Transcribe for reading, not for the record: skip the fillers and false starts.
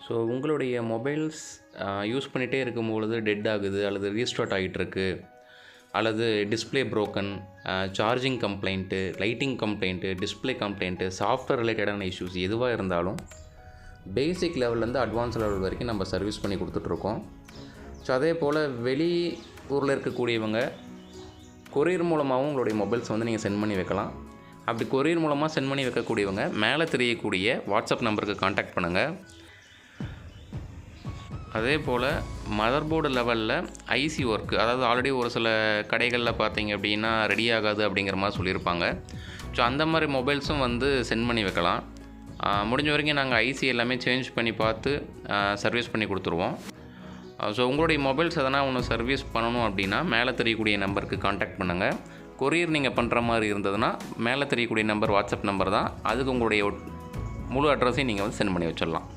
So உங்களுடைய mobiles use பண்ணிகிட்டே இருக்கும்பொழுது டெட் ஆகுது, அல்லது ரீஸ்டார்ட் ஆகிட்டுருக்கு, அல்லது display broken, charging complaint, lighting complaint, display complaint, software ரிலேட்டடான இஷ்யூஸ் எதுவாக இருந்தாலும் பேசிக் லெவல்லேருந்து அட்வான்ஸ் லெவல் வரைக்கும் நம்ம சர்வீஸ் பண்ணி கொடுத்துட்ருக்கோம். ஸோ அதே போல் வெளி ஊரில் இருக்கக்கூடியவங்க கொரியர் மூலமாகவும் உங்களுடைய மொபைல்ஸ் வந்து நீங்கள் சென்ட் பண்ணி வைக்கலாம். அப்படி கொரியர் மூலமாக சென்ட் பண்ணி வைக்கக்கூடியவங்க மேலே தெரியக்கூடிய வாட்ஸ்அப் நம்பருக்கு காண்டாக்ட் பண்ணுங்கள். அதே போல் மதர் போர்டு லெவலில் ஐசி ஒர்க்கு, அதாவது ஆல்ரெடி ஒரு சில கடைகளில் பார்த்தீங்க அப்படின்னா ரெடி ஆகாது அப்படிங்கிற மாதிரி சொல்லியிருப்பாங்க. ஸோ அந்த மாதிரி மொபைல்ஸும் வந்து சென்ட் பண்ணி வைக்கலாம். முடிஞ்ச வரைக்கும் நாங்கள் ஐசி எல்லாமே சேஞ்ச் பண்ணி பார்த்து சர்வீஸ் பண்ணி கொடுத்துருவோம். ஸோ உங்களுடைய மொபைல்ஸ் எதனா ஒன்று சர்வீஸ் பண்ணணும் அப்படின்னா மேலே தெரியக்கூடிய நம்பருக்கு காண்டாக்ட் பண்ணுங்கள். கொரியர் நீங்கள் பண்ணுற மாதிரி இருந்ததுன்னா மேலே தெரியக்கூடிய நம்பர் வாட்ஸ்அப் நம்பர் தான், அதுக்கு உங்களுடைய முழு அட்ரஸையும் நீங்கள் வந்து சென்ட் பண்ணி வச்சிடலாம்.